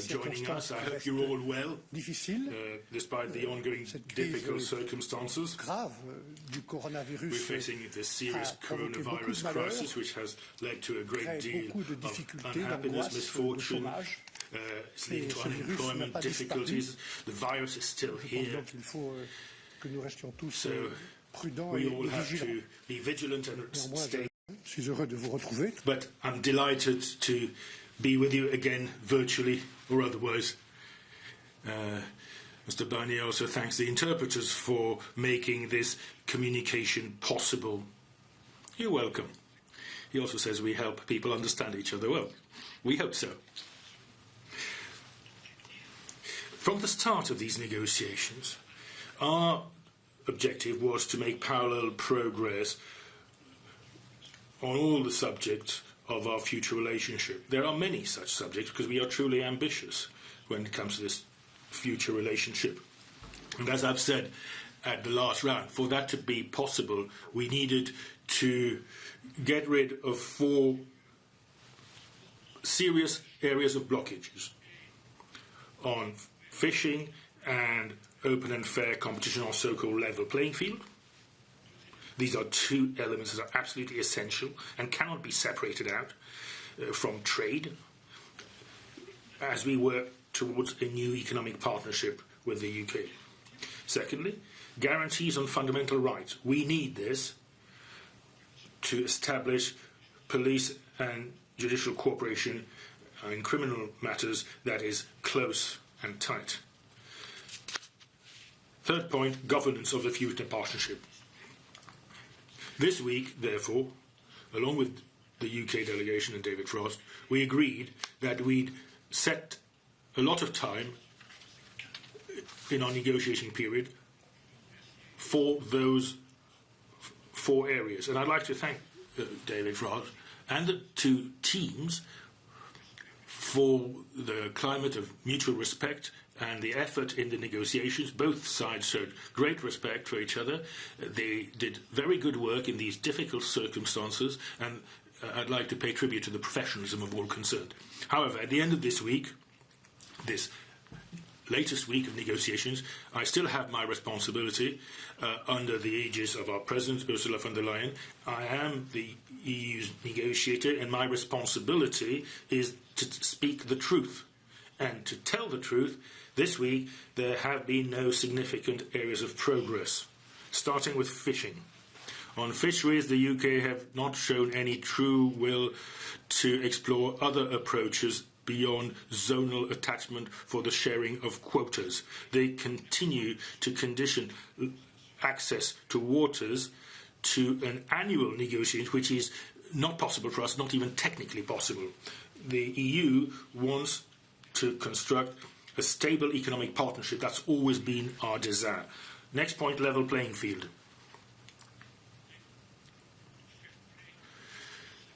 joining us. I hope you're all well, despite the ongoing difficult circumstances. We're facing this serious coronavirus crisis, which has led to a great deal of unhappiness, misfortune, leading to unemployment difficulties. The virus is still here. So we all have to be vigilant and stay. But I'm delighted to be with you again, virtually or otherwise. Mr. Barnier also thanks the interpreters for making this communication possible. You're welcome. He also says we help people understand each other well. We hope so. From the start of these negotiations, our objective was to make parallel progress on all the subjects of our future relationship. There are many such subjects because we are truly ambitious when it comes to this future relationship. And as I've said at the last round, for that to be possible, we needed to get rid of 4 serious areas of blockages on fishing and open and fair competition on so-called level playing field. These are 2 elements that are absolutely essential and cannot be separated out from trade as we work towards a new economic partnership with the UK. Secondly, guarantees on fundamental rights. We need this to establish police and judicial cooperation in criminal matters that is close and tight. Third point, governance of the future partnership. This week, therefore, along with the UK delegation and David Frost, we agreed that we'd set a lot of time in our negotiation period for those 4 areas. And I'd like to thank David Frost and the 2 teams for the climate of mutual respect and the effort in the negotiations. Both sides showed great respect for each other. They did very good work in these difficult circumstances, and I'd like to pay tribute to the professionalism of all concerned. However, at the end of this week, this latest week of negotiations, I still have my responsibility under the aegis of our President, Ursula von der Leyen. I am the EU's negotiator, and my responsibility is to speak the truth. And to tell the truth, this week there have been no significant areas of progress, starting with fishing. On fisheries, the UK have not shown any true will to explore other approaches beyond zonal attachment for the sharing of quotas. They continue to condition access to waters to an annual negotiation, which is not possible for us, not even technically possible. The EU wants to construct a stable economic partnership. That's always been our desire. Next point, level playing field.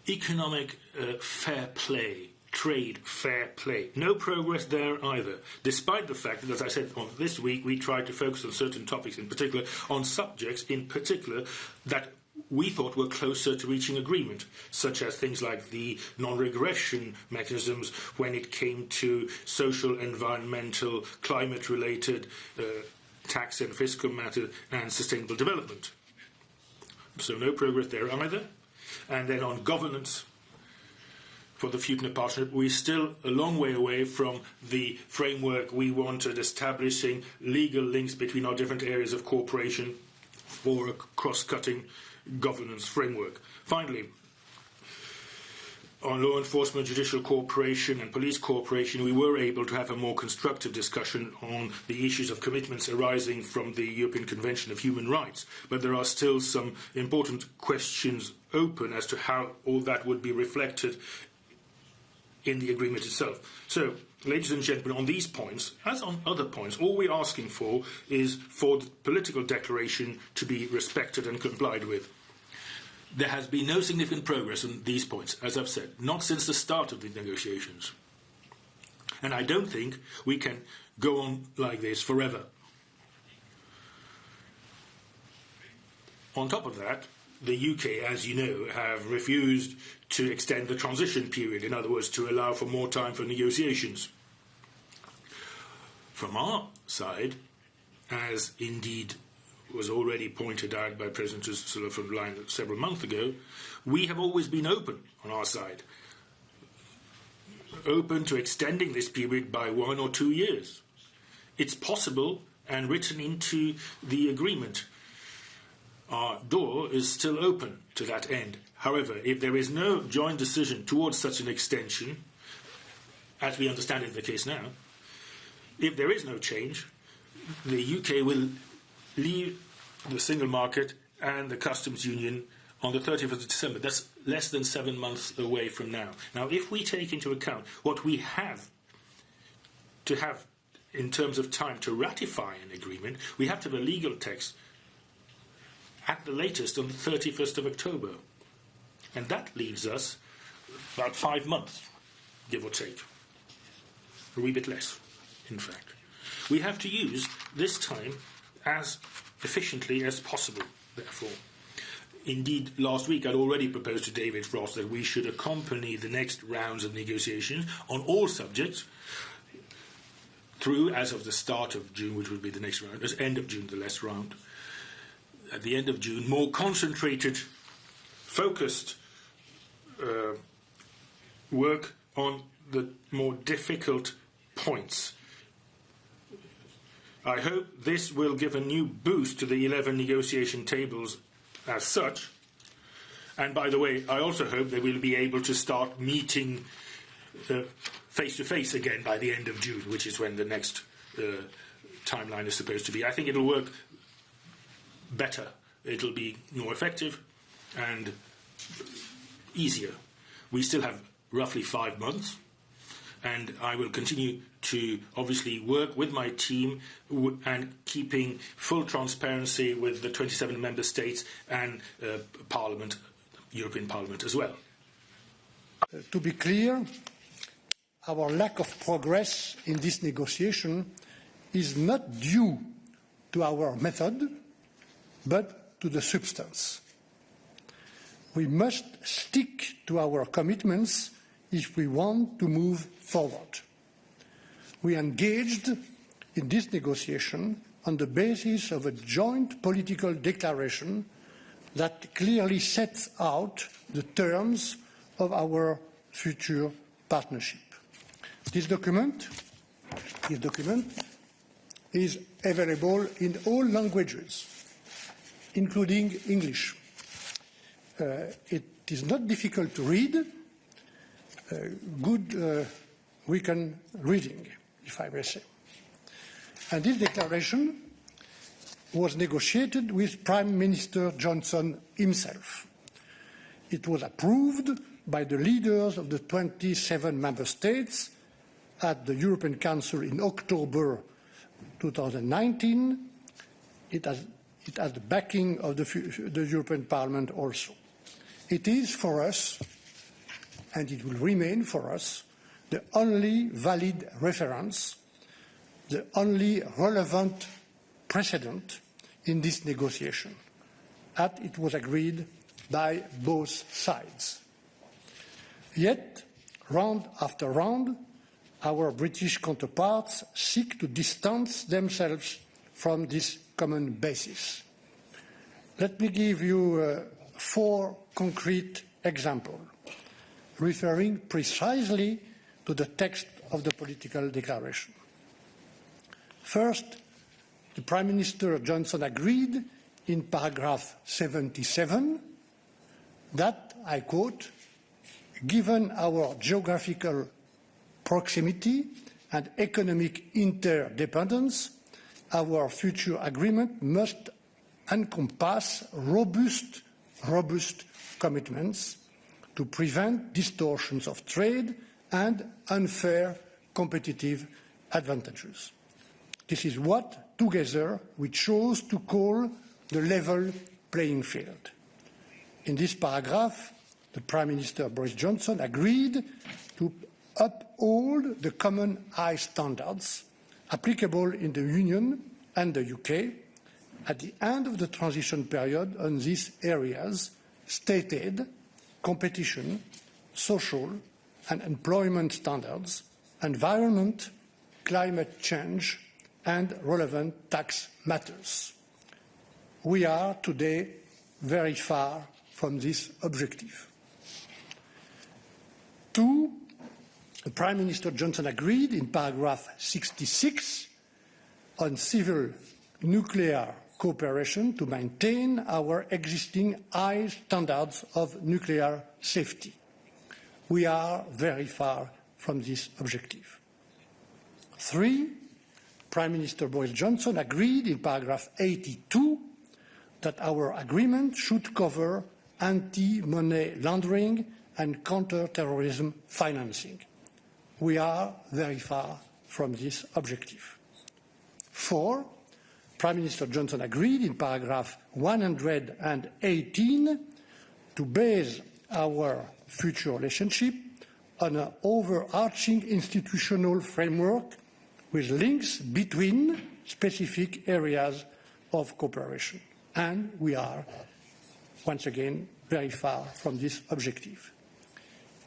Economic fair play, trade fair play. No progress there either, despite the fact that, as I said, on this week we tried to focus on certain topics in particular, on subjects in particular that we thought were closer to reaching agreement, such as things like the non-regression mechanisms when it came to social, environmental, climate-related tax and fiscal matters and sustainable development. So no progress there either. And then on governance for the future partnership, we're still a long way away from the framework we wanted, establishing legal links between our different areas of cooperation for a cross-cutting governance framework. Finally, on law enforcement, judicial cooperation and police cooperation, we were able to have a more constructive discussion on the issues of commitments arising from the European Convention of Human Rights. But there are still some important questions open as to how all that would be reflected in the agreement itself. So, ladies and gentlemen, on these points, as on other points, all we're asking for is for the political declaration to be respected and complied with. There has been no significant progress on these points, as I've said, not since the start of the negotiations. And I don't think we can go on like this forever. On top of that, the UK, as you know, have refused to extend the transition period, in other words, to allow for more time for negotiations. From our side, as indeed was already pointed out by President Ursula von der Leyen several months ago, we have always been open on our side, open to extending this period by 1 or 2 years. It's possible and written into the agreement. Our door is still open to that end. However, if there is no joint decision towards such an extension, as we understand it the case now, if there is no change, the UK will leave the single market and the customs union on the 30th of December. That's less than 7 months away from now. Now, if we take into account what we have to have in terms of time to ratify an agreement, we have to have a legal text at the latest on the 31st of October. And that leaves us about 5 months, give or take. A wee bit less, in fact. We have to use this time as efficiently as possible, therefore. Indeed, last week I'd already proposed to David Frost that we should accompany the next rounds of negotiations on all subjects through, as of the start of June, which would be the next round, as end of June, the last round. At the end of June, more concentrated, focused work on the more difficult points. I hope this will give a new boost to the 11 negotiation tables as such. And by the way, I also hope that we'll be able to start meeting face-to-face again by the end of June, which is when the next timeline is supposed to be. I think it'll work better. It'll be more effective and easier. We still have roughly 5 months, and I will continue to obviously work with my team and keeping full transparency with the 27 member states and Parliament, European Parliament as well. To be clear, our lack of progress in this negotiation is not due to our method, but to the substance. We must stick to our commitments if we want to move forward. We engaged in this negotiation on the basis of a joint political declaration that clearly sets out the terms of our future partnership. This document is available in all languages, including English. It is not difficult to read, good weekend reading, if I may say. And this declaration was negotiated with Prime Minister Johnson himself. It was approved by the leaders of the 27 member states at the European Council in October 2019. It has the backing of the European Parliament also. It is for us, and it will remain for us, the only valid reference, the only relevant precedent in this negotiation, as it was agreed by both sides. Yet, round after round, our British counterparts seek to distance themselves from this common basis. Let me give you 4 concrete examples, referring precisely to the text of the political declaration. First, the Prime Minister Johnson agreed in paragraph 77 that, I quote, given our geographical proximity and economic interdependence, our future agreement must encompass robust commitments to prevent distortions of trade and unfair competitive advantages. This is what, together, we chose to call the level playing field. In this paragraph, the Prime Minister Boris Johnson agreed to uphold the common high standards applicable in the Union and the UK at the end of the transition period on these areas stated competition, social and employment standards, environment, climate change and relevant tax matters. We are today very far from this objective. 2. Prime Minister Johnson agreed in paragraph 66 on civil nuclear cooperation to maintain our existing high standards of nuclear safety. We are very far from this objective. 3. Prime Minister Boris Johnson agreed in paragraph 82 that our agreement should cover anti-money laundering and counter-terrorism financing. We are very far from this objective. 4. Prime Minister Johnson agreed in paragraph 118 to base our future relationship on an overarching institutional framework with links between specific areas of cooperation. And we are, once again, very far from this objective.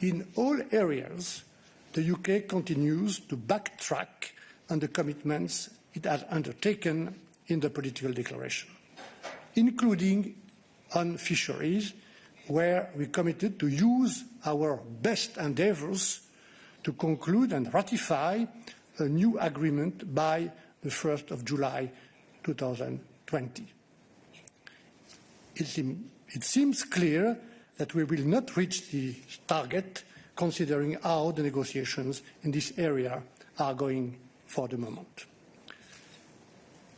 In all areas, the UK continues to backtrack on the commitments it has undertaken in the political declaration, including on fisheries, where we committed to use our best endeavours to conclude and ratify a new agreement by the 1st of July 2020. It seems clear that we will not reach the target, considering how the negotiations in this area are going for the moment.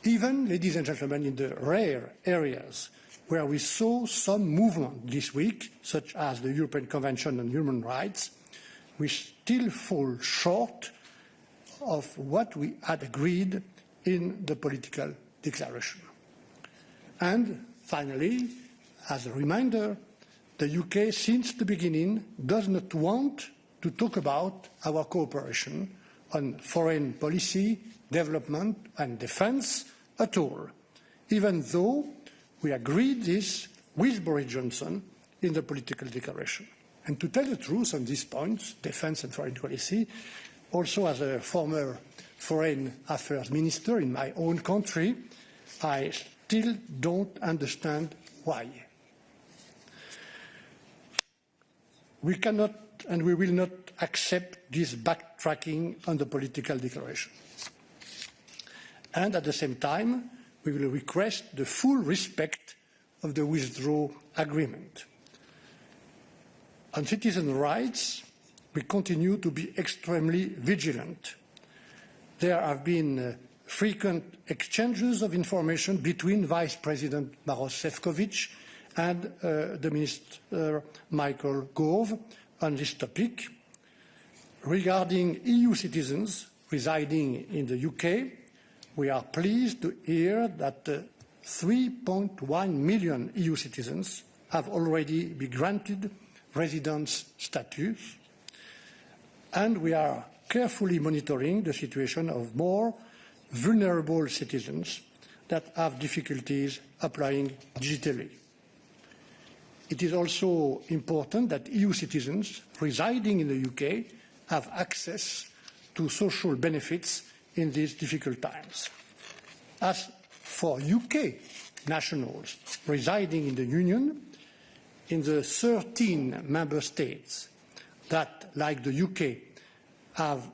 Even, ladies and gentlemen, in the rare areas where we saw some movement this week, such as the European Convention on Human Rights, we still fall short of what we had agreed in the political declaration. And finally, as a reminder, the UK, since the beginning, does not want to talk about our cooperation on foreign policy, development and defence at all, even though we agreed this with Boris Johnson in the political declaration. And to tell the truth on these points, defence and foreign policy, also as a former foreign affairs minister in my own country, I still don't understand why. We cannot and we will not accept this backtracking on the political declaration. And at the same time, we will request the full respect of the withdrawal agreement. On citizen rights, we continue to be extremely vigilant. There have been frequent exchanges of information between Vice President Maroš Šefčovič and the Minister Michael Gove on this topic. Regarding EU citizens residing in the UK, we are pleased to hear that 3.1 million EU citizens have already been granted residence status, and we are carefully monitoring the situation of more vulnerable citizens that have difficulties applying digitally. It is also important that EU citizens residing in the UK have access to social benefits in these difficult times. As for UK nationals residing in the Union, in the 13 member states that, like the UK, have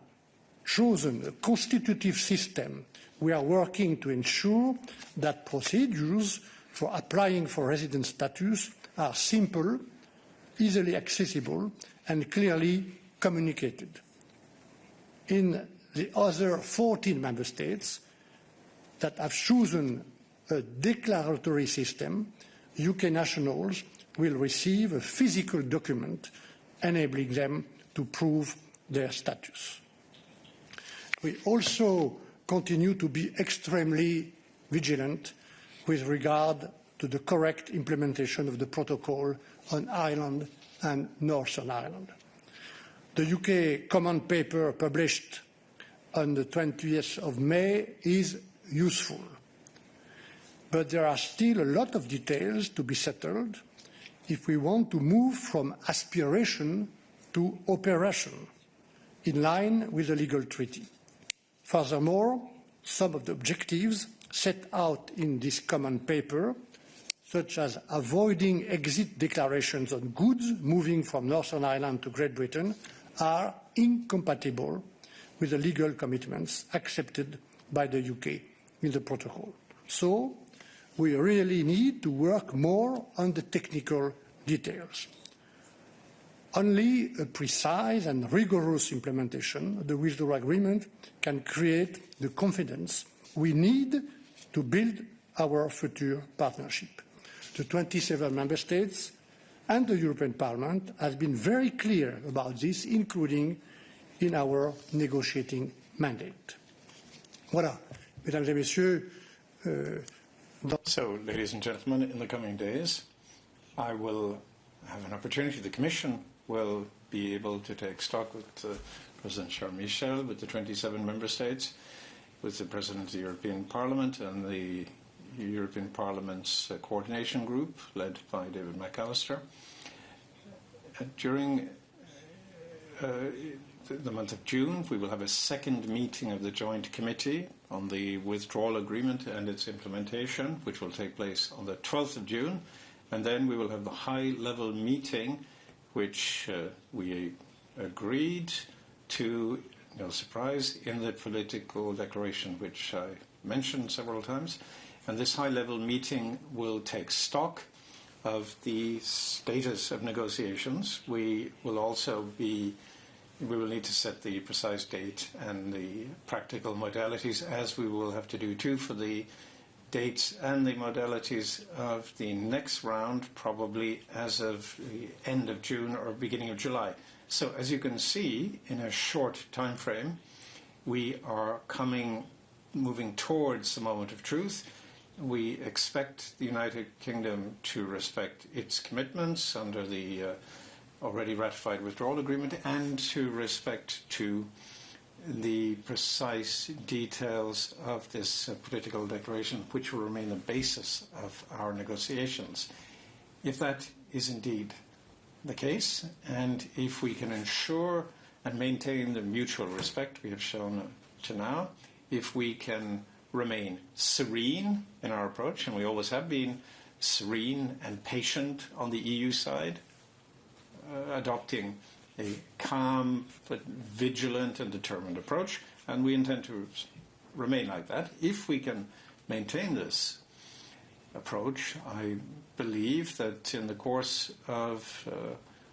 chosen a constitutive system, we are working to ensure that procedures for applying for residence status are simple, easily accessible, and clearly communicated. In the other 14 member states that have chosen a declaratory system, UK nationals will receive a physical document enabling them to prove their status. We also continue to be extremely vigilant with regard to the correct implementation of the protocol on Ireland and Northern Ireland. The UK Common Paper published on the 20th of May is useful, but there are still a lot of details to be settled if we want to move from aspiration to operation in line with the legal treaty. Furthermore, some of the objectives set out in this common paper, such as avoiding exit declarations on goods moving from Northern Ireland to Great Britain, are incompatible with the legal commitments accepted by the UK in the protocol. So we really need to work more on the technical details. Only a precise and rigorous implementation of the withdrawal agreement can create the confidence we need to build our future partnership. The 27 member states and the European Parliament have been very clear about this, including in our negotiating mandate. Voilà, mesdames et messieurs. So, ladies and gentlemen, in the coming days, I will have an opportunity. The Commission will be able to take stock with President Charles Michel, with the 27 member states, with the President of the European Parliament and the European Parliament's coordination group led by David McAllister. During the month of June, we will have a second meeting of the Joint Committee on the Withdrawal Agreement and its implementation, which will take place on the 12th of June. And then we will have the high-level meeting, which we agreed to, no surprise, in the political declaration, which I mentioned several times. And this high-level meeting will take stock of the status of negotiations. We will need to set the precise date and the practical modalities, as we will have to do too for the dates and the modalities of the next round, probably as of the end of June or beginning of July. So as you can see, in a short time frame, we are moving towards the moment of truth. We expect the United Kingdom to respect its commitments under the already ratified withdrawal agreement and to respect the precise details of this political declaration, which will remain the basis of our negotiations. If that is indeed the case, and if we can ensure and maintain the mutual respect we have shown to now, if we can remain serene in our approach, and we always have been serene and patient on the EU side, adopting a calm but vigilant and determined approach, and we intend to remain like that. If we can maintain this approach, I believe that in the course of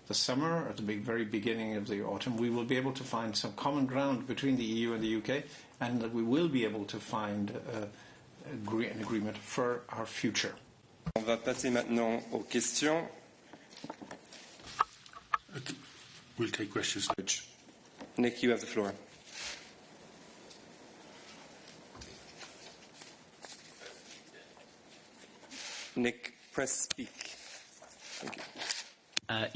the summer, at the very beginning of the autumn, we will be able to find some common ground between the EU and the UK, and that we will be able to find an agreement for our future. On va passer maintenant aux questions. We'll take questions. Nick, you have the floor. Nick, press speak. Thank you.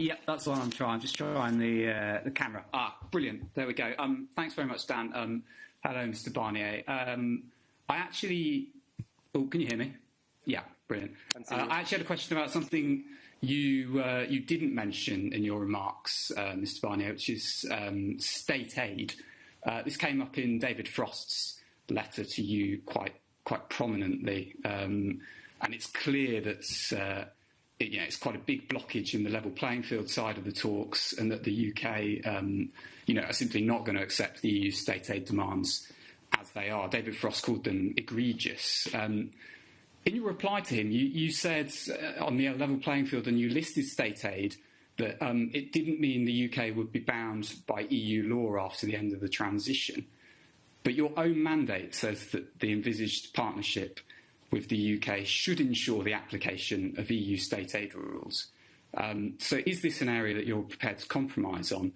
Yeah, that's what I'm trying. I'm just trying the camera. Brilliant. There we go. Thanks very much, Dan. Hello, Mr. Barnier. I actually... Oh, can you hear me? Yeah, brilliant. I actually had a question about something you didn't mention in your remarks, Mr. Barnier, which is state aid. This came up in David Frost's letter to you quite prominently, and it's clear that it's quite a big blockage in the level playing field side of the talks, and that the UK, are simply not going to accept the EU state aid demands as they are. David Frost called them egregious. In your reply to him, you said on the level playing field, and you listed state aid, that it didn't mean the UK would be bound by EU law after the end of the transition. But your own mandate says that the envisaged partnership with the UK should ensure the application of EU state aid rules. So is this an area that you're prepared to compromise on?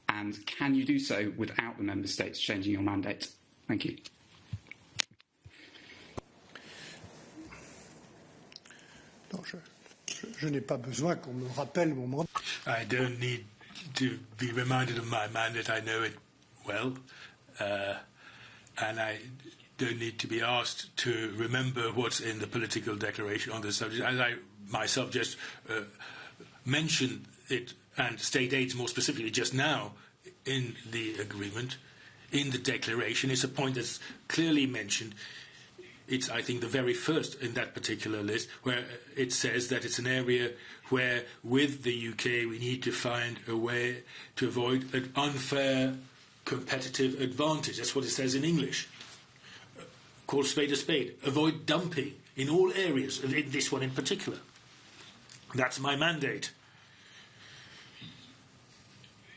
And can you do so without the member states changing your mandate? Thank you. Non, je n'ai pas besoin qu'on me rappelle mon mandat. I don't need to be reminded of my mandate. I know it well. And I don't need to be asked to remember what's in the political declaration on this subject. As I myself just mentioned it, and state aids more specifically just now in the agreement, in the declaration. It's a point that's clearly mentioned. It's, I think, the very first in that particular list, where it says that it's an area where, with the UK, we need to find a way to avoid an unfair competitive advantage. That's what it says in English. Call spade a spade. Avoid dumping in all areas, in this one in particular. That's my mandate.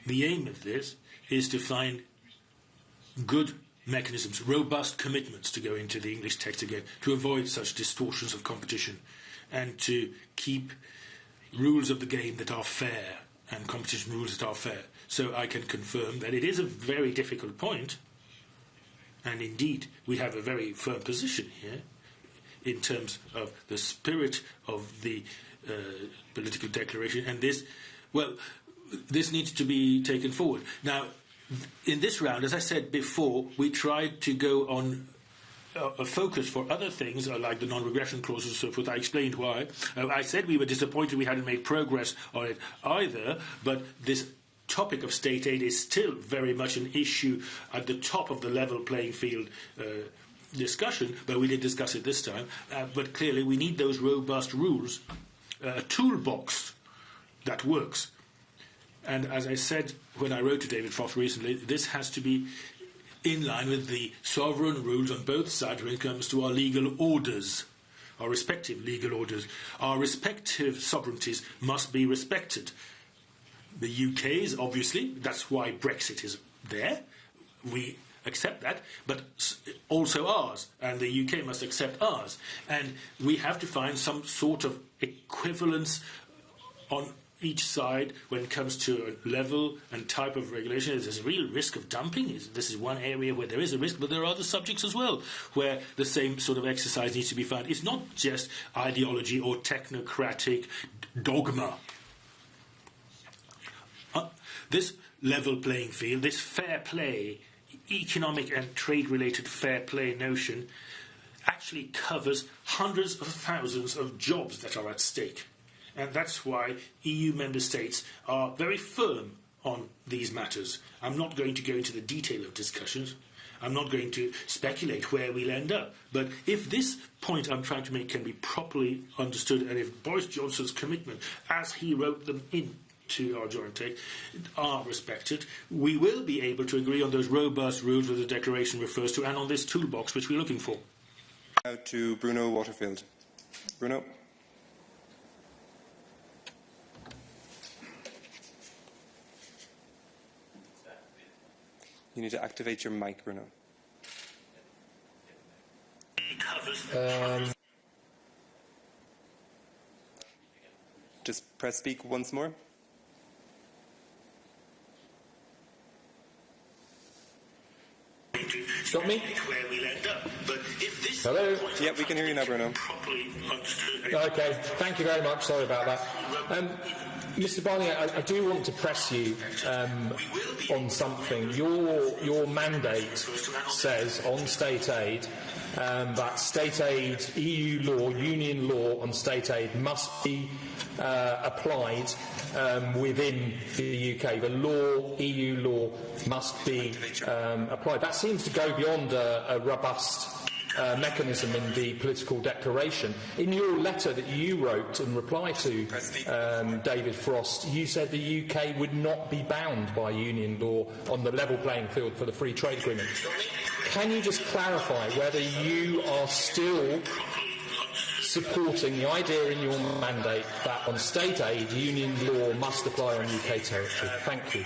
The aim of this is to find good mechanisms, robust commitments, to go into the English text again, to avoid such distortions of competition and to keep rules of the game that are fair and competition rules that are fair. So I can confirm that it is a very difficult point, and indeed we have a very firm position here in terms of the spirit of the political declaration, and this needs to be taken forward. Now, in this round, as I said before, we tried to go on a focus for other things, like the non-regression clauses and so forth. I explained why. I said we were disappointed we hadn't made progress on it either, but this topic of state aid is still very much an issue at the top of the level playing field discussion, but we did discuss it this time. But clearly we need those robust rules, a toolbox that works. And as I said when I wrote to David Frost recently, this has to be in line with the sovereign rules on both sides when it comes to our legal orders, our respective legal orders. Our respective sovereignties must be respected. The UK's, obviously, that's why Brexit is there. We accept that, but also ours, and the UK must accept ours. And we have to find some sort of equivalence on each side when it comes to a level and type of regulation. There's a real risk of dumping. This is one area where there is a risk, but there are other subjects as well where the same sort of exercise needs to be found. It's not just ideology or technocratic dogma. This level playing field, this fair play, economic and trade-related fair play notion actually covers hundreds of thousands of jobs that are at stake. And that's why EU member states are very firm on these matters. I'm not going to go into the detail of discussions. I'm not going to speculate where we'll end up. But if this point I'm trying to make can be properly understood, and if Boris Johnson's commitment, as he wrote them into our joint take, are respected, we will be able to agree on those robust rules that the declaration refers to and on this toolbox which we're looking for. Now to Bruno Waterfield. Bruno. You need to activate your mic, Bruno. Just press speak once more. Got me? Hello? Yeah, we can hear you now, Bruno. Okay, thank you very much. Sorry about that. Mr. Barnier, I do want to press you on something. Your mandate says on state aid that state aid, EU law, union law on state aid must be applied within the UK. The law, EU law, must be applied. That seems to go beyond a robust mechanism in the political declaration. In your letter that you wrote in reply to David Frost, you said the UK would not be bound by union law on the level playing field for the free trade agreement. Can you just clarify whether you are still supporting the idea in your mandate that on state aid, union law must apply on UK territory? Thank you.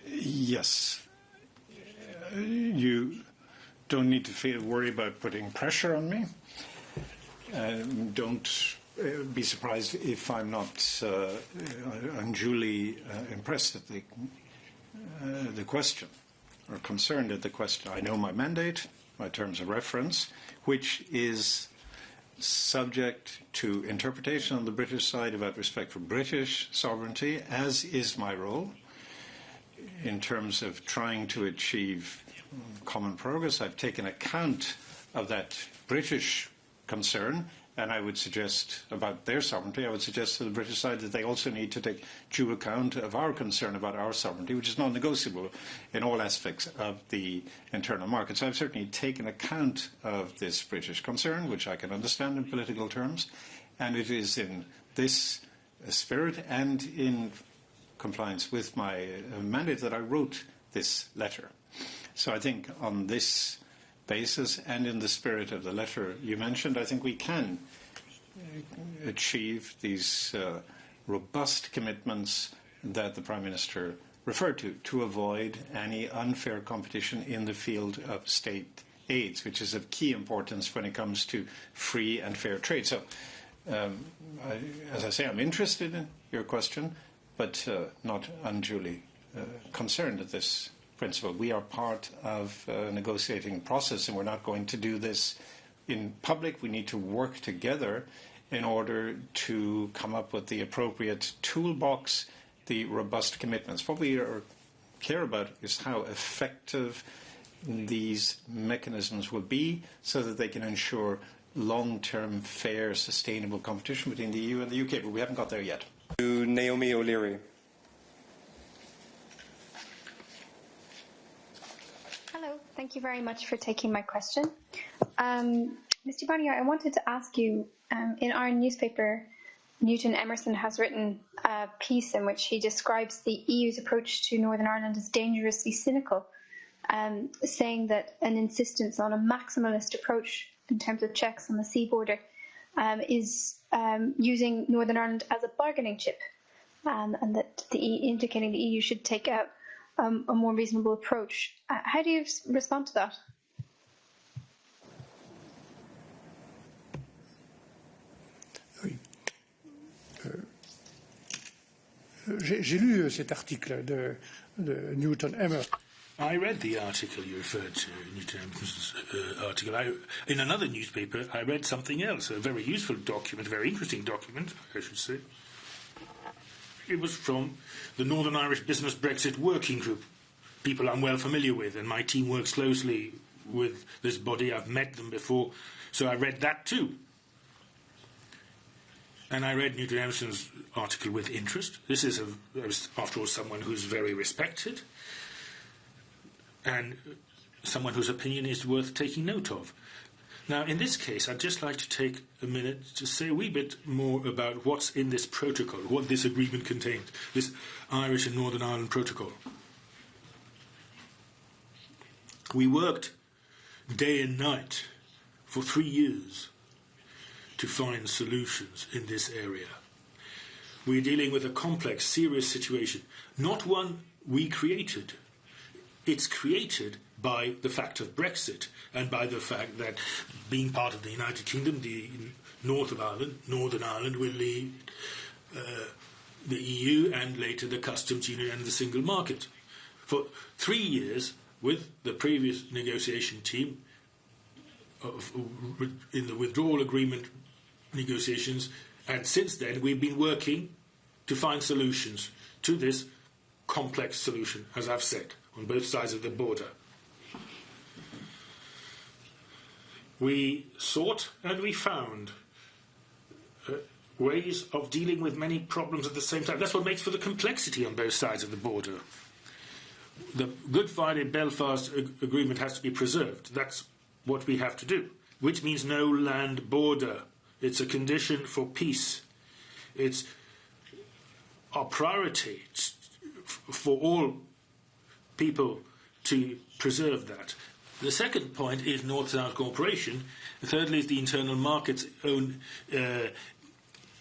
Yes. You don't need to worry about putting pressure on me. Don't be surprised if I'm not unduly impressed at the question or concerned at the question. I know my mandate, my terms of reference, which is subject to interpretation on the British side about respect for British sovereignty, as is my role in terms of trying to achieve common progress. I've taken account of that British concern And I would suggest about their sovereignty, I would suggest to the British side that they also need to take due account of our concern about our sovereignty, which is non-negotiable in all aspects of the internal market. So I've certainly taken account of this British concern, which I can understand in political terms, and it is in this spirit and in compliance with my mandate that I wrote this letter. So I think on this basis and in the spirit of the letter you mentioned, I think we can achieve these robust commitments that the Prime Minister referred to avoid any unfair competition in the field of state aids, which is of key importance when it comes to free and fair trade. So, as I say, I'm interested in your question, but not unduly concerned at this principle. We are part of a negotiating process, and we're not going to do this in public. We need to work together in order to come up with the appropriate toolbox, the robust commitments. What we care about is how effective these mechanisms will be so that they can ensure long-term, fair, sustainable competition between the EU and the UK, but we haven't got there yet. To Naomi O'Leary. Hello, thank you very much for taking my question. Mr. Barnier, I wanted to ask you, in our newspaper, Newton Emerson has written a piece in which he describes the EU's approach to Northern Ireland as dangerously cynical, saying that an insistence on a maximalist approach in terms of checks on the sea border is using Northern Ireland as a bargaining chip, and that indicating the EU should take out a more reasonable approach. How do you respond to that? Oui. J'ai lu cet article de Newton Emerson. I read the article you referred to, Newton Emerson's article. In another newspaper, I read something else, a very useful document, a very interesting document, I should say. It was from the Northern Irish Business Brexit Working Group, people I'm well familiar with, and my team works closely with this body. I've met them before, so I read that too. And I read Newton Emerson's article with interest. This is, after all, someone who's very respected and someone whose opinion is worth taking note of. Now, in this case, I'd just like to take a minute to say a wee bit more about what's in this protocol, what this agreement contains, this Irish and Northern Ireland protocol. We worked day and night for 3 years to find solutions in this area. We're dealing with a complex, serious situation, not one we created. It's created by the fact of Brexit and by the fact that, being part of the United Kingdom, the north of Ireland, Northern Ireland, will lead the EU and later the customs union and the single market. For 3 years, with the previous negotiation team, in the withdrawal agreement negotiations, and since then we've been working to find solutions to this complex solution, as I've said, on both sides of the border. We sought and we found ways of dealing with many problems at the same time. That's what makes for the complexity on both sides of the border. The Good Friday-Belfast agreement has to be preserved. That's what we have to do, which means no land border. It's a condition for peace. It's our priority for all people to preserve that. The second point is North-South cooperation. Thirdly is the internal market's own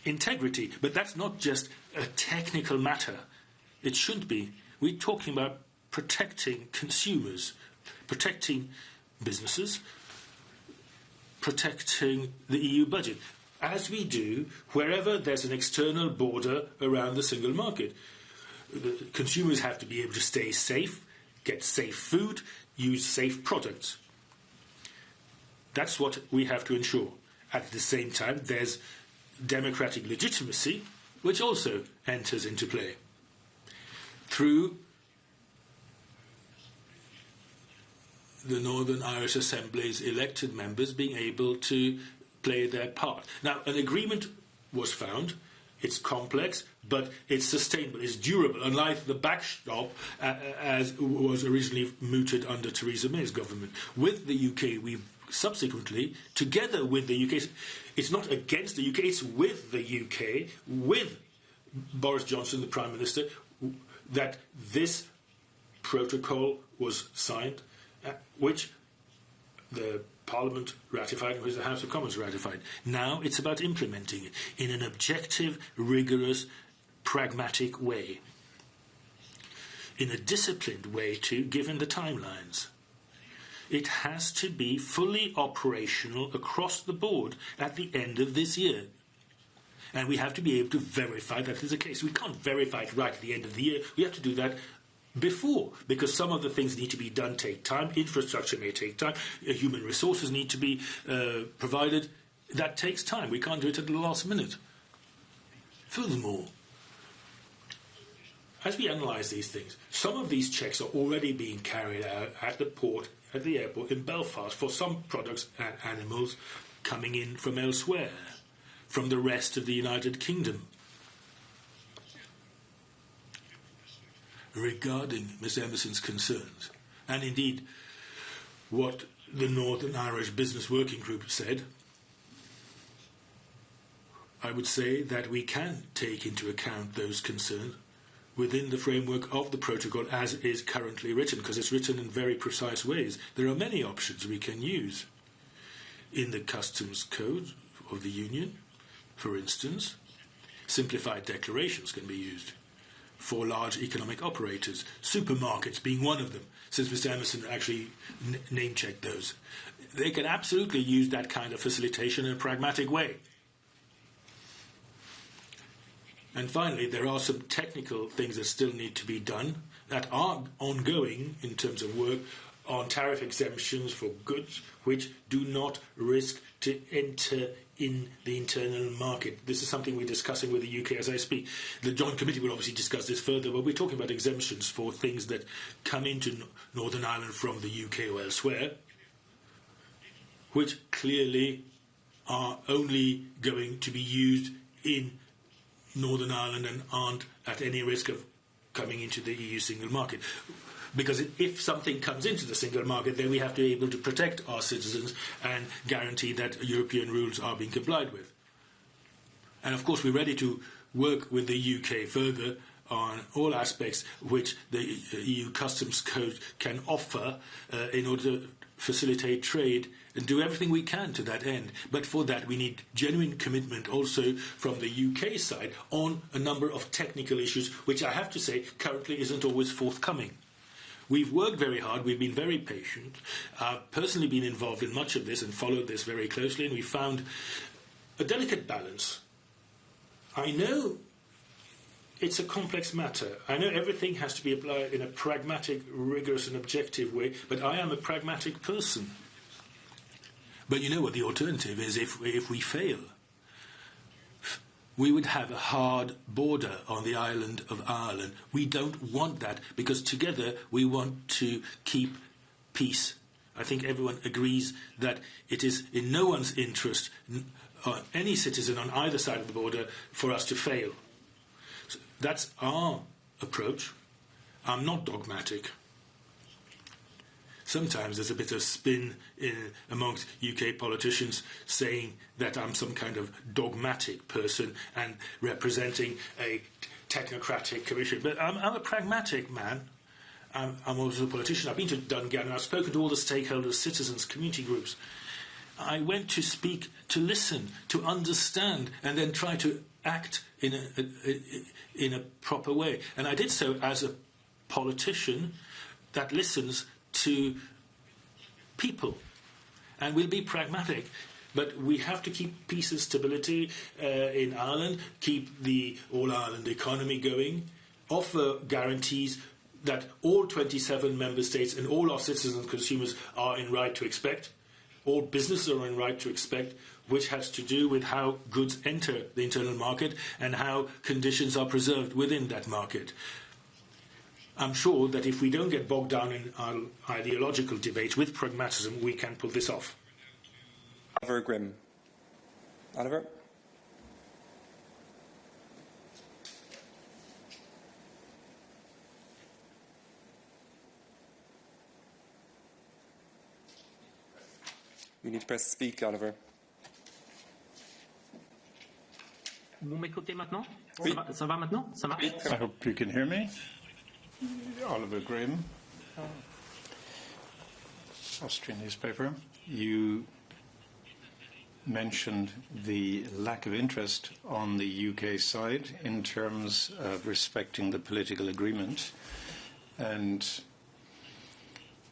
integrity. But that's not just a technical matter. It shouldn't be. We're talking about protecting consumers, protecting businesses, protecting the EU budget, as we do wherever there's an external border around the single market. The consumers have to be able to stay safe, get safe food, use safe products. That's what we have to ensure. At the same time, there's democratic legitimacy, which also enters into play through the Northern Irish Assembly's elected members being able to play their part. Now, an agreement was found. It's complex, but it's sustainable, it's durable, unlike the backstop as was originally mooted under Theresa May's government. With the UK, we've subsequently, together with the UK, it's not against the UK, it's with the UK, with Boris Johnson, the Prime Minister, that this protocol was signed, which the Parliament ratified and which the House of Commons ratified. Now it's about implementing it in an objective, rigorous, pragmatic way. In a disciplined way too, given the timelines. It has to be fully operational across the board at the end of this year. And we have to be able to verify that is the case. We can't verify it right at the end of the year. We have to do that before, because some of the things need to be done take time. Infrastructure may take time. Human resources need to be provided. That takes time. We can't do it at the last minute. Furthermore, as we analyse these things, some of these checks are already being carried out at the port, at the airport in Belfast for some products and animals coming in from elsewhere, from the rest of the United Kingdom. Regarding Ms Emerson's concerns, and indeed what the Northern Irish Business Working Group said, I would say that we can take into account those concerns within the framework of the protocol as is currently written, because it's written in very precise ways. There are many options we can use. In the customs code of the Union, for instance, simplified declarations can be used for large economic operators, supermarkets being one of them, since Mr Emerson actually name-checked those. They can absolutely use that kind of facilitation in a pragmatic way. And finally, there are some technical things that still need to be done that are ongoing in terms of work on tariff exemptions for goods which do not risk to enter in the internal market. This is something we're discussing with the UK as I speak. The Joint Committee will obviously discuss this further, but we're talking about exemptions for things that come into Northern Ireland from the UK or elsewhere, which clearly are only going to be used in Northern Ireland and aren't at any risk of coming into the EU single market. Because if something comes into the single market, then we have to be able to protect our citizens and guarantee that European rules are being complied with. And of course, we're ready to work with the UK further on all aspects which the EU Customs Code can offer in order to facilitate trade and do everything we can to that end. But for that, we need genuine commitment also from the UK side on a number of technical issues, which I have to say currently isn't always forthcoming. We've worked very hard, we've been very patient. I've personally been involved in much of this and followed this very closely, and we found a delicate balance. I know it's a complex matter. I know everything has to be applied in a pragmatic, rigorous and objective way, but I am a pragmatic person. But you know what the alternative is if we fail? We would have a hard border on the island of Ireland. We don't want that, because together we want to keep peace. I think everyone agrees that it is in no one's interest, any citizen on either side of the border, for us to fail. So that's our approach. I'm not dogmatic. Sometimes there's a bit of spin amongst UK politicians saying that I'm some kind of dogmatic person and representing a technocratic commission. But I'm a pragmatic man. I'm also a politician. I've been to Dungannon. I've spoken to all the stakeholders, citizens, community groups. I went to speak, to listen, to understand, and then try to act in a proper way. And I did so as a politician that listens to people, and we'll be pragmatic, but we have to keep peace and stability in Ireland, keep the all-Ireland economy going, offer guarantees that all 27 member states and all our citizens and consumers are in right to expect, all businesses are in right to expect, which has to do with how goods enter the internal market and how conditions are preserved within that market. I'm sure that if we don't get bogged down in our ideological debates with pragmatism, we can pull this off. Grimm. Oliver? You need to press speak, Oliver. Vous m'écoutez maintenant? Oui. Ça va maintenant? Ça marche? I hope you can hear me. Oliver Grimm, Austrian newspaper. You mentioned the lack of interest on the UK side in terms of respecting the political agreement and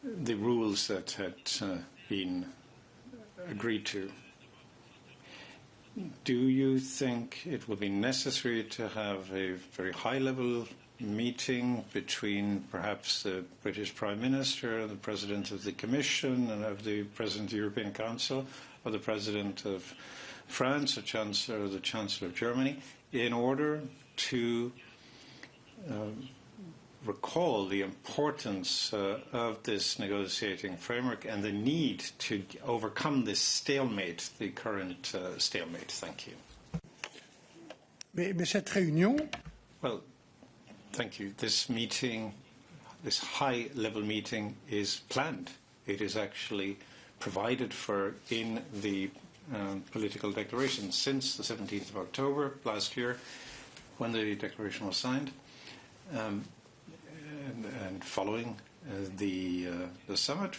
the rules that had been agreed to. Do you think it will be necessary to have a very high-level meeting between perhaps the British Prime Minister, the President of the Commission, and of the President of the European Council, or the President of France, or the Chancellor of Germany, in order to recall the importance of this negotiating framework and the need to overcome this stalemate, the current stalemate? Thank you. Mais cette réunion, Well, thank you. This meeting, this high-level meeting, is planned. It is actually provided for in the political declaration since the 17th of October last year, when the declaration was signed. And following the summit,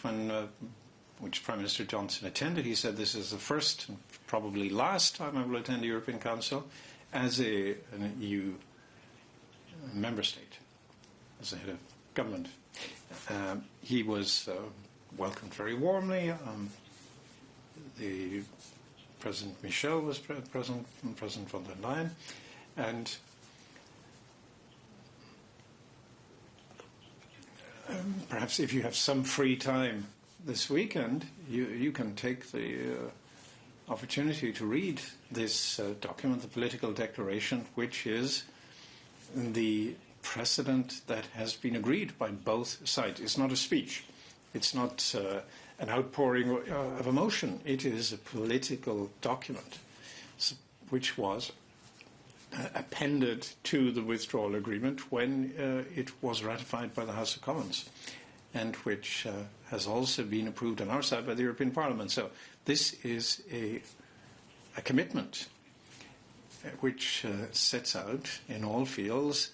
which Prime Minister Johnson attended, he said, "This is the first and probably last time I will attend the European Council as an EU member state, as a head of government." He was welcomed very warmly. The President Michel was present, and President von der Leyen, and perhaps if you have some free time this weekend, you can take the opportunity to read this document, the political declaration, which is the precedent that has been agreed by both sides. It's not a speech. It's not an outpouring of emotion. It is a political document which was appended to the withdrawal agreement when it was ratified by the House of Commons, and which has also been approved on our side by the European Parliament. So this is a commitment which sets out in all fields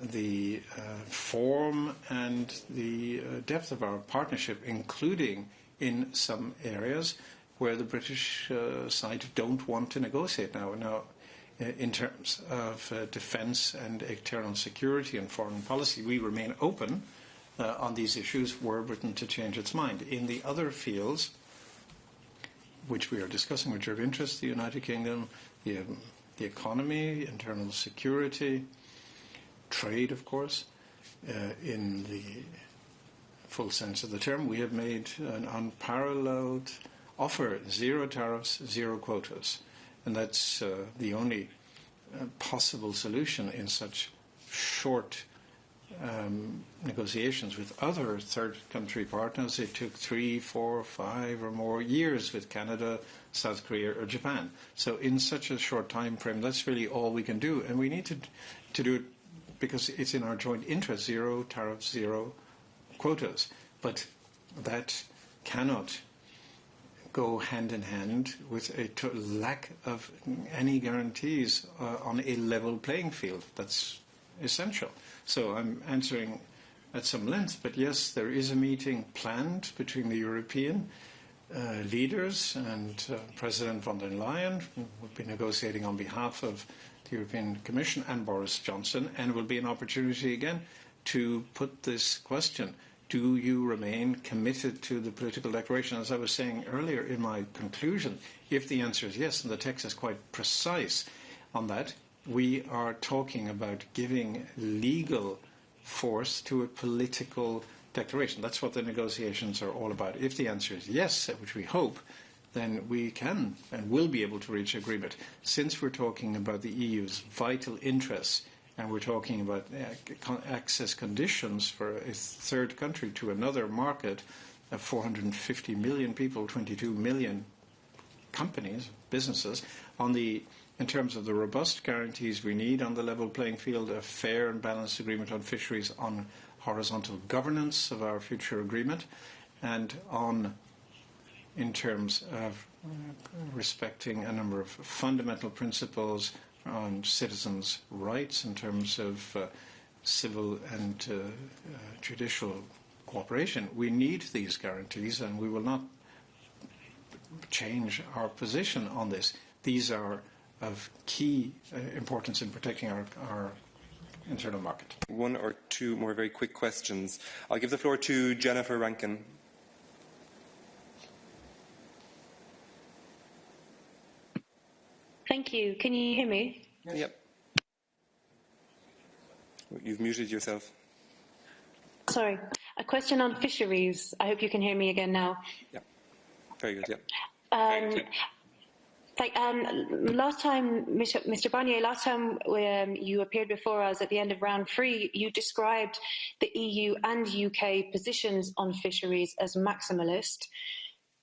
the form and the depth of our partnership, including in some areas where the British side don't want to negotiate now. In terms of defence and external security and foreign policy, we remain open on these issues were Britain to change its mind. In the other fields, which we are discussing, which are of interest, the United Kingdom, the economy, internal security, trade, of course, in the full sense of the term, we have made an unparalleled offer: zero tariffs, zero quotas. And that's the only possible solution in such short negotiations with other third country partners. It took 3, 4, 5 or more years with Canada, South Korea or Japan. So in such a short time frame, that's really all we can do. And we need to do it because it's in our joint interest: zero tariffs, zero quotas. But that cannot go hand in hand with a lack of any guarantees on a level playing field. That's essential. So I'm answering at some length, but yes, there is a meeting planned between the European leaders and President von der Leyen, who will be negotiating on behalf of the European Commission, and Boris Johnson, and will be an opportunity again to put this question: do you remain committed to the political declaration? As I was saying earlier in my conclusion, if the answer is yes, and the text is quite precise on that, we are talking about giving legal force to a political declaration. That's what the negotiations are all about. If the answer is yes, which we hope, then we can and will be able to reach agreement. Since we're talking about the EU's vital interests, and we're talking about access conditions for a third country to another market of 450 million people, 22 million companies, businesses, in terms of the robust guarantees we need on the level playing field, a fair and balanced agreement on fisheries, on horizontal governance of our future agreement, and in terms of respecting a number of fundamental principles on citizens' rights in terms of civil and judicial cooperation. We need these guarantees, and we will not change our position on this. These are of key importance in protecting our internal market. One or two more very quick questions. I'll give the floor to Jennifer Rankin. Thank you. Can you hear me? Yep. You've muted yourself. Sorry. A question on fisheries. I hope you can hear me again now. Yeah. Very good, yeah. Last time, Mr. Barnier, last time you appeared before us at the end of round 3, you described the EU and UK positions on fisheries as maximalist.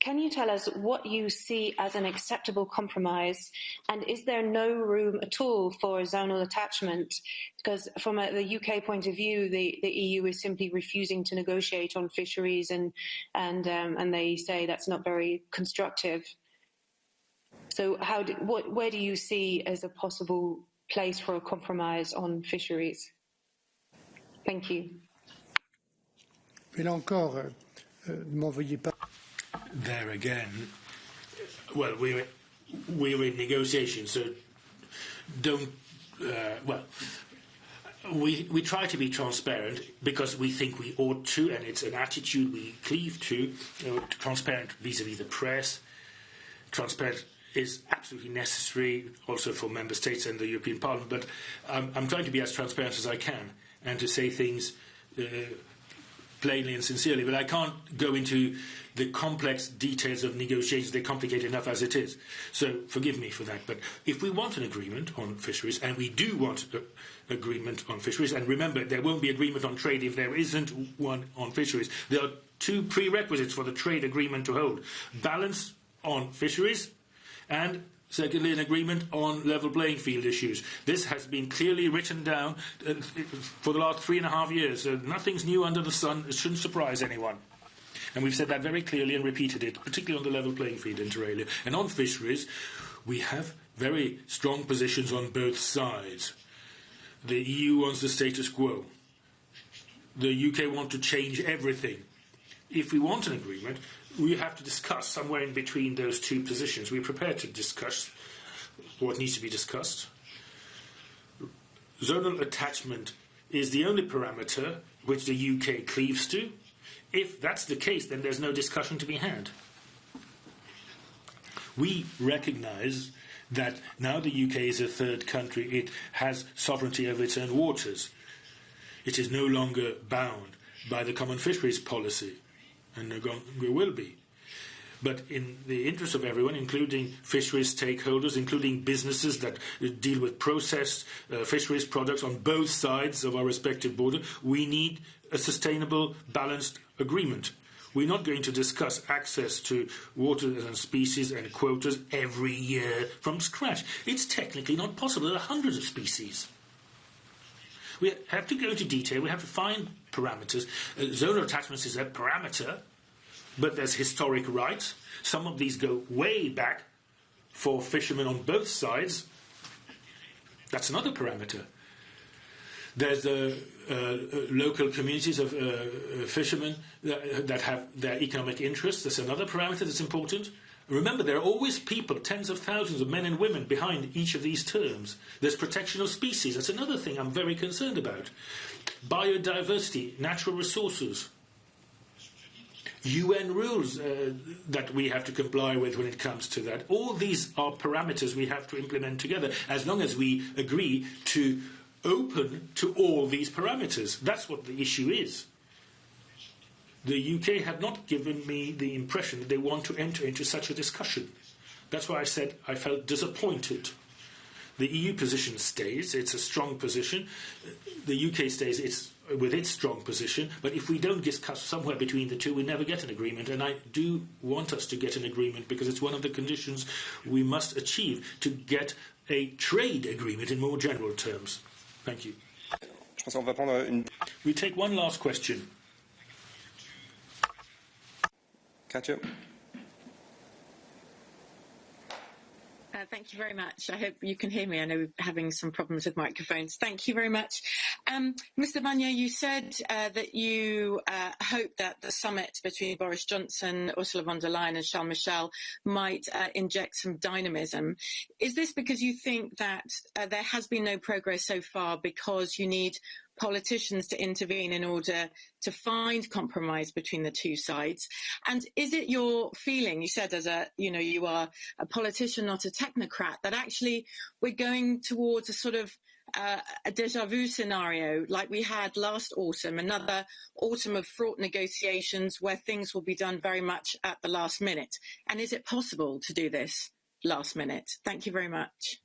Can you tell us what you see as an acceptable compromise, and is there no room at all for zonal attachment? Because from the UK point of view, the EU is simply refusing to negotiate on fisheries, and they say that's not very constructive. So where do you see as a possible place for a compromise on fisheries? Thank you. Là encore, ne m'envoyez pas. There again, well, we're in negotiations, so don't. We try to be transparent because we think we ought to, and it's an attitude we cleave to. Transparent vis-à-vis the press. Transparent is absolutely necessary also for member states and the European Parliament. But I'm trying to be as transparent as I can and to say things plainly and sincerely, but I can't go into the complex details of negotiations. They're complicated enough as it is. So forgive me for that. But if we want an agreement on fisheries, and we do want an agreement on fisheries, and remember, there won't be agreement on trade if there isn't one on fisheries. There are two prerequisites for the trade agreement to hold. Balance on fisheries, and secondly, an agreement on level playing field issues. This has been clearly written down for the last 3.5 years. Nothing's new under the sun. It shouldn't surprise anyone. And we've said that very clearly and repeated it, particularly on the level playing field inter alia. And on fisheries, we have very strong positions on both sides. The EU wants the status quo. The UK want to change everything. If we want an agreement, we have to discuss somewhere in between those two positions. We're prepared to discuss what needs to be discussed. Zonal attachment is the only parameter which the UK cleaves to. If that's the case, then there's no discussion to be had. We recognise that now the UK is a third country, it has sovereignty over its own waters. It is no longer bound by the common fisheries policy, and no longer will be. But in the interest of everyone, including fisheries stakeholders, including businesses that deal with processed fisheries products on both sides of our respective border, we need a sustainable, balanced agreement. We're not going to discuss access to waters and species and quotas every year from scratch. It's technically not possible. There are hundreds of species. We have to go into detail. We have to find parameters. Zonal attachments is a parameter, but there's historic rights. Some of these go way back for fishermen on both sides. That's another parameter. There's the local communities of fishermen that have their economic interests. That's another parameter that's important. Remember, there are always people, tens of thousands of men and women behind each of these terms. There's protection of species. That's another thing I'm very concerned about. Biodiversity, natural resources. UN rules that we have to comply with when it comes to that. All these are parameters we have to implement together as long as we agree to open to all these parameters. That's what the issue is. The UK have not given me the impression that they want to enter into such a discussion. That's why I said I felt disappointed The EU position stays. It's a strong position. The UK stays with its strong position. But if we don't discuss somewhere between the two, we never get an agreement. And I do want us to get an agreement because it's one of the conditions we must achieve to get a trade agreement in more general terms. Thank you. We take one last question. Katja? Thank you very much. I hope you can hear me. I know we're having some problems with microphones. Thank you very much. Mr. Barnier, you said that you hope that the summit between Boris Johnson, Ursula von der Leyen and Charles Michel might inject some dynamism. Is this because you think that there has been no progress so far because you need politicians to intervene in order to find compromise between the two sides? And is it your feeling, you said you are a politician, not a technocrat, that actually we're going towards a sort of a déjà vu scenario like we had last autumn, another autumn of fraught negotiations where things will be done very much at the last minute? And is it possible to do this last minute? Thank you very much.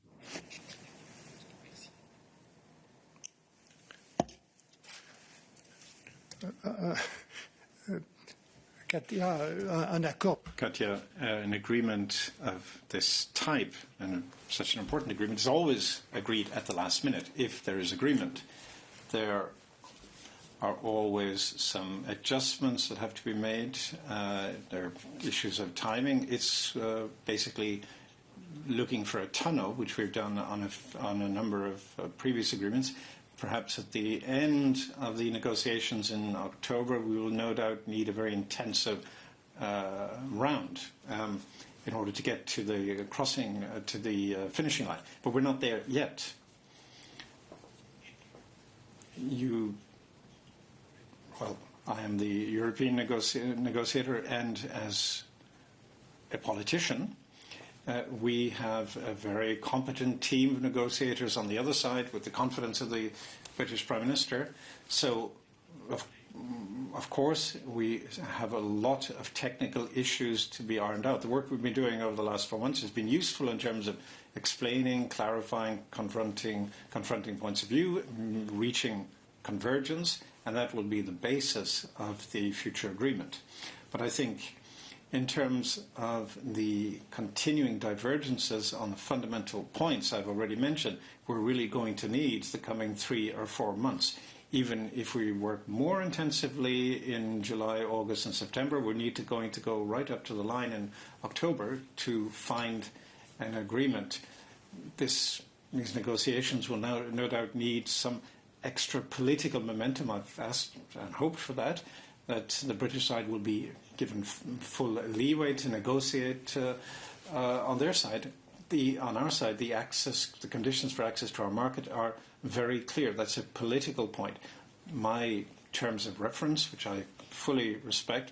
Katja, an agreement of this type, and such an important agreement, is always agreed at the last minute. If there is agreement, there are always some adjustments that have to be made. There are issues of timing. It's basically looking for a tunnel, which we've done on a number of previous agreements. Perhaps at the end of the negotiations in October, we will no doubt need a very intensive round in order to get to the crossing, to the finishing line. But we're not there yet. I am the European negotiator, and as a politician, we have a very competent team of negotiators on the other side with the confidence of the British Prime Minister. So, of course, we have a lot of technical issues to be ironed out. The work we've been doing over the last 4 months has been useful in terms of explaining, clarifying, confronting points of view, reaching convergence, and that will be the basis of the future agreement. But I think in terms of the continuing divergences on the fundamental points I've already mentioned, we're really going to need the coming 3 or 4 months. Even if we work more intensively in July, August and September, we're going to go right up to the line in October to find an agreement. These negotiations will now no doubt need some extra political momentum. I've asked and hoped for that the British side will be given full leeway to negotiate on their side. On our side, the conditions for access to our market are very clear. That's a political point. My terms of reference, which I fully respect,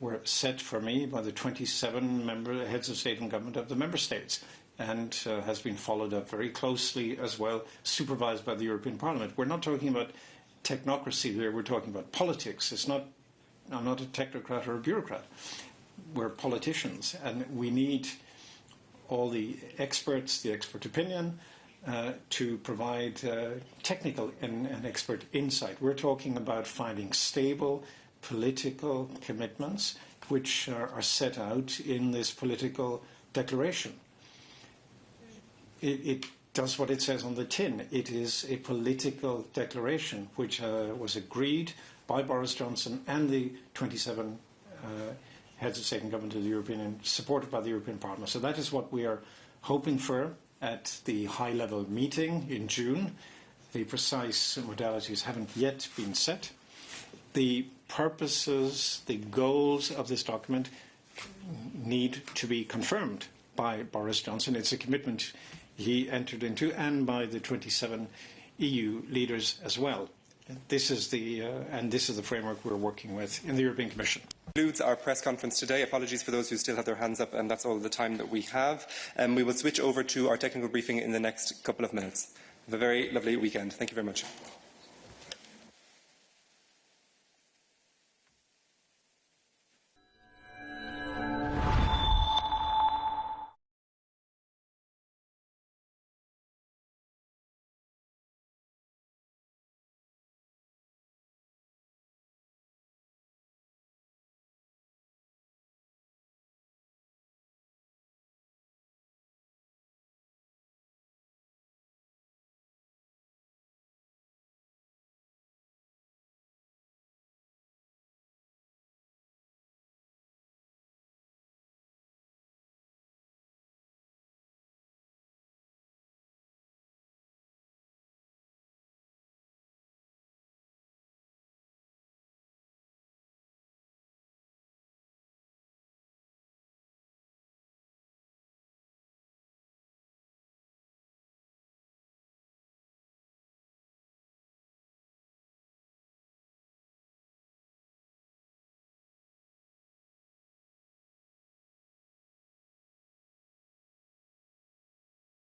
were set for me by the 27 heads of state and government of the member states, and has been followed up very closely as well, supervised by the European Parliament. We're not talking about technocracy here, we're talking about politics. I'm not a technocrat or a bureaucrat. We're politicians, and we need all the experts, the expert opinion, to provide technical and expert insight. We're talking about finding stable political commitments which are set out in this political declaration. It does what it says on the tin. It is a political declaration which was agreed by Boris Johnson and the 27 heads of state and government of the European Union, supported by the European Parliament. So that is what we are hoping for at the high-level meeting in June. The precise modalities haven't yet been set. The purposes, the goals of this document need to be confirmed by Boris Johnson. It's a commitment he entered into, and by the 27 EU leaders as well. This is the framework we're working with in the European Commission. Concludes our press conference today. Apologies for those who still have their hands up, and that's all the time that we have. We will switch over to our technical briefing in the next couple of minutes. Have a very lovely weekend. Thank you very much.